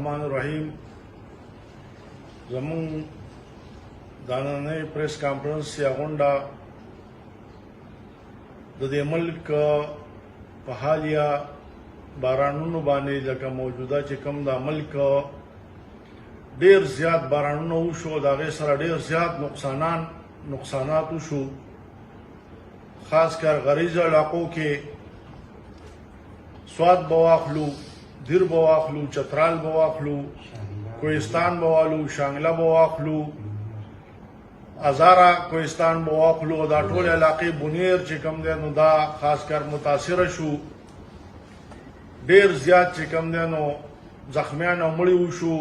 الرحمن الرحیم زمون داننۍ پریس کانفرنس یا غونډه د دې ملک په حالیا بارانونو باندې لکه موجوده چې کوم د ملک ډیر زیات بارانونه وشو د هغې سره ډیر زیات نقصانات وشو خاص کر غریزه علاقو کې سواد به واخلو دیر به واخلو چترال به واخلو کوهستان به والو شانګله به واخلو ازارا کوهستان به واخلو دا ټول علاقې بونیر چې کوم دی نو دا خاص کر متاثره شو ډیر زیات چې کوم دی نو زخمیان او مړي وشو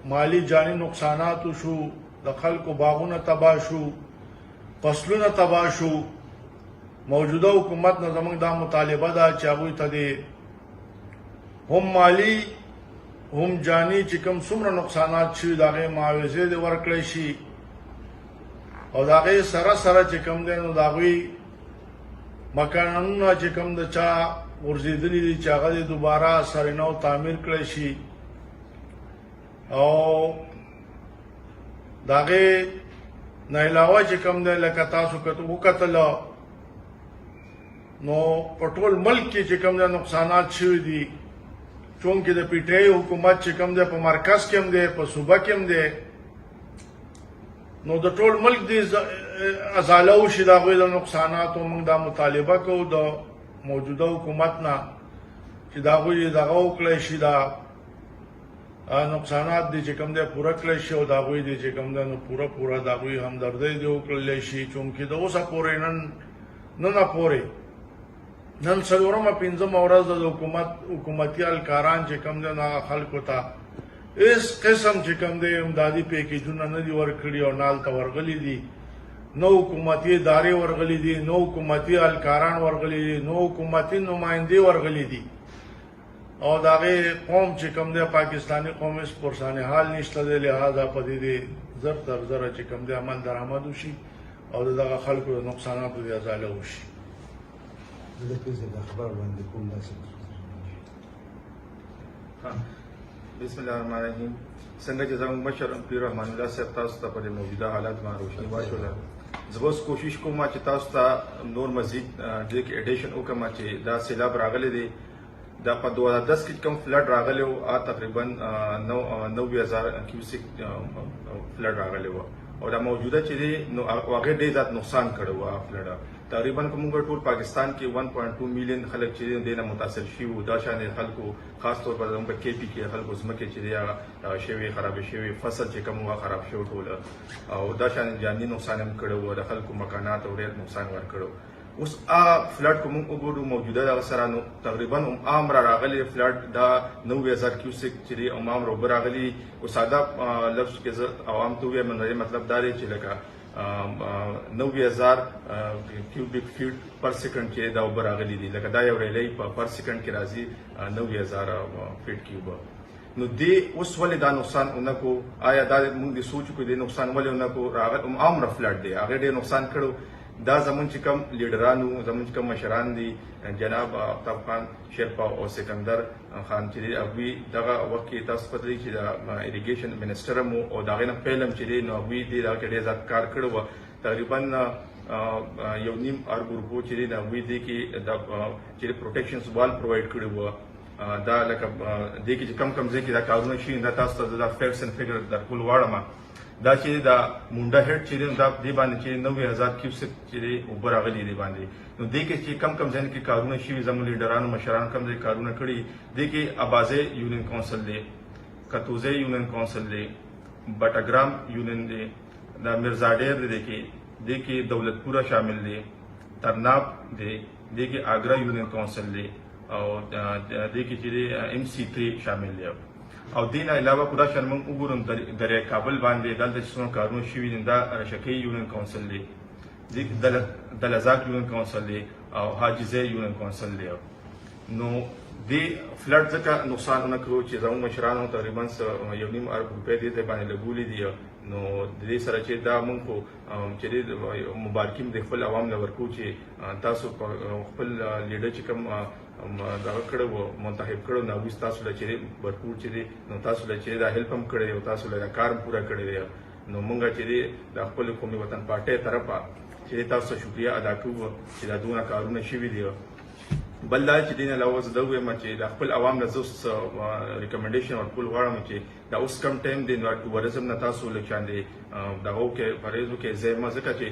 مالی جانی نقصانات وشو د خلکو باغونه تباه شو فصلونه تباه شو موجوده حکومت نه زموږ دا مطالبه ده چې هغوی ته د هم مالی هم جانی چې کوم څومره نقصانات شوي د هغې معاوضې دې ورکړی شي او د هغې سره سره چې کوم دی نو د هغوی مکانونه چې کوم د چا غورځېدلي دي چې هغه دې دوباره سرنو تعمیر کړی شي او د هغې نه علاوه چې کوم دی لکه تاسو وکتله نو په ټول ملک کې چې کوم دی نقصانات شوي دي چونکې د پی ټی آی حکومت چې کوم دی په مرکز کې هم دی په صوبه کې هم دی نو د ټول ملک دی ازاله وشي د هغوی د نقصاناتو موږ دا مطالبه کوو د موجوده حکومت نه چې د هغوی دغه وکړی شي دا نقصانات دي چې کوم دی پوره کړی شي او د هغوی دی چې کوم دی نو پوره د هغوی همدردۍ دې وکړلی شي چونکې د اوسه پورې نن پورې نن څلورمه پنځمه ورځ د حکومتي اهلکاران چې کوم دی نو هغه خلکو ته هېڅ قسم چې کوم دی امدادي پیکیجونه نه دي ورکړي او نه هلته ورغلي دي نو حکومتي ادارې ورغلي دي نو حکومتي اهلکاران ورغلي دي نو حکومتي نمایندې ورغلي دي او د هغې قوم چې کوم دی پاکستاني قوم هېڅ پرسان حال نشته دی لهذا په دې زر تر زره چې کوم دی عمل درآمد وشي او د دغه خلکو د نقصاناتو د ازاله وشي بسم الله الرحمن الرحیم څنګه چې زموږ مشر امپیر رحمان الله صاحب تاسو ته په موجوده حالات باندې روشني واچوله زه اوس کوشش کوم چې تاسو ته نور مزید دې کې اډیشن وکړم چې دا سیلاب راغلی دی دا په 2010 کې کوم فلډ راغلی و تقریبا 90,000 کیوسک فلډ راغلی و او دا موجوده چې دی نو هغه ډېر زیات نقصان کړی و فلډ تقریبا کوم ټول پاکستان کې 1.2 میلیون خلک چې دي نه متاثر شي وو دا شان خلکو خاص طور پر زموږ په کې پی کې خلکو زمکه چې دی شوی خراب شوی فصل چې کوم وا خراب شو ټول او دا شان جاني نقصان هم کړو و د خلکو مکانات او ډېر نقصان ورکړو اوس فلډ کوم وګورو موجوده دا سره نو تقریبا عام راغلي فلډ دا 90,000 کیوسک چې دی عام رو راغلي او ساده لفظ کې عوام ته وي مطلب دا دی چې لکه 90,000 کیوبیک فیټ پر سیکنډ کې دا اوبه راغلي دي لکه دا یو ریلی پر سیکنډ کې راځي 90,000 فیټ کیوب نو دې اوس ولې دا نقصان اونکو آیا دا موږ د سوچ کو دې نقصان ولې اونکو راغلی عام فلډ دی هغه ډېر نقصان کړو دا زمون چې کوم لیډرانو زمون چې کوم مشران دي جناب آفتاب خان شیرپا او سکندر خان چې دی هغوی دغه وخت کې تاسو پته دی چې د اریګیشن منسټر مو او د هغې نه پیل هم چې دی نو هغوی دې دغه کې ډېر زیات کار کړی و تقریبا 1.5 ارب روپو چې دی د هغوی دې کې د چې پروټیکشنز وال پرووایډ کړی و دا لکه دې کې چې کم ځای کې دا کارونه شي دا تاسو ته د فیکټس اینډ فګر درکول غواړم دا چې دا مونډه هډ چې دا دې باندې چې 90,000 کیوسک چې اوبه راغلي دې باندې نو دې کې چې کم ځای کې کارونه شوي زموږ لیډرانو مشرانو کم ځای کارونه کړي دې کې ابازې یونین کونسل دی کتوزې یونین کونسل دی بټاګرام یونین دی دا مرزا ډیر دی دې کې دولتپوره شامل دی ترناب دی دې کې آګرا یونین کونسل دی او دې کې چې MC3 شامل دی او دین علاوه پورا شرمن وګورم درې کابل باندې دلته څو کارونه شوي دي دا رشکی یونین کونسل دی د لزاک یونین کونسل دی او حاجزه یونین کونسل دی نو دی فلډ ځکه نقصان نه کړو چې زموږ مشرانو تقریبا 1.5 ارب روپۍ دې باندې لګولي دي نو د دې سره چې دا موږ خو چې مبارکیم د خپل عوام له ورکو چې تاسو خپل لیډر چې کوم دغه کړی وو منتخب کړو نو اوس تاسو له چې برپور چې دی نو تاسو له چې دا هیلپ هم کړی او تاسو له کار هم پوره کړی دی نو مونږ چې دی د خپل قومي وطن پارټۍ طرفه چې تاسو ته شکریا ادا کوو چې دا دونه کارونه شوي دي بل دا چې دین علاوه زه دا وایم چې د خپل عوام له زوس ریکمنډیشن ورکول غواړم چې دا اوس کم ټایم دی نو ټوریزم نه تاسو له چاندې دغه کې پریزو کې زما ځکه چې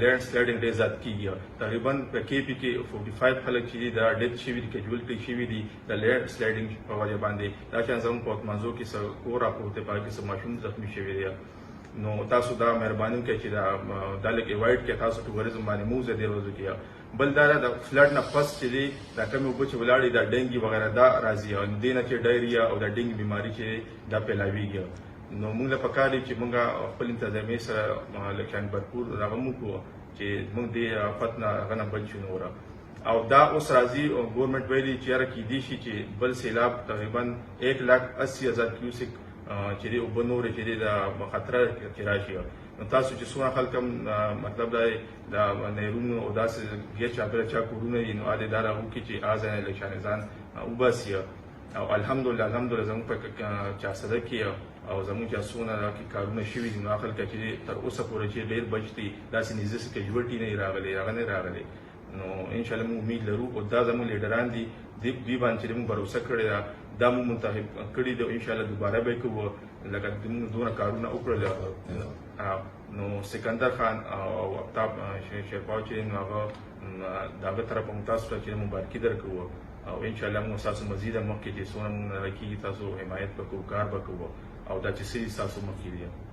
لینډ سلایډینګ ډیر زیات کیږي تقریبا په کې پی کې 45 خلک چې دا ډیت شوي دي کیجوالټي شوي دي د لینډ سلایډینګ په وجه باندې دا چې زموږ په منځو کې څه کور راپورته پای کې څه ماشوم زخمی شوي دي نو تاسو دا مهرباني وکړئ چې دا لکه ایوایډ کې تاسو ټوریزم باندې موزه دی روزو کې بل دا د فلډ نه پس چې دی دا کمی اوبه چې ولاړې دا ډینګي وغیرہ دا راځي او دې نه چې ډایریا او دا ډینګي بیماري چې دا پیلاویږي نو موږ له پکار دي چې موږ خپل انتظامی سره لکه برپور راغمو کو چې موږ دې آفت نه غنه بچ شو نور او دا اوس راځي او ګورنمنت ویلي چې را کې دي شي چې بل سیلاب تقریبا 1,80,000 کیوسک چې دی اوبه نورې چې دی د خطره کې راشي نو تاسو چې څومره خلک مطلب دا نیرونو او داسې بیا چاپېره چا کورونه دي نو هلې دا راوکړي چې ځان له شانې ځان وباسي او الحمدلله زموږ په چارسده کې او زموږ چې څونه کارونه شوي دي نو خلک چې تر اوسه پورې چې ډېر بچ دي داسې نږدې څه کیجوالټي نه راغلی نو انشاءالله موږ امید لرو او دا زموږ لیډران دي دوی باندې چې موږ باور کړی دا موږ منتخب کړي دي انشاءالله دوباره به کوو لکه موږ دونه کارونه وکړل نو سکندر خان او افتاب شیرپاو چې هغه د هغه طرفه موږ تاسو ته چې مبارکي درکوو او انشاءالله موږ تاسو مزید مخکې چې څونه موږ راکېږي تاسو حمایت وکړو کار وکړو او دا چې څه تاسو مخکې دي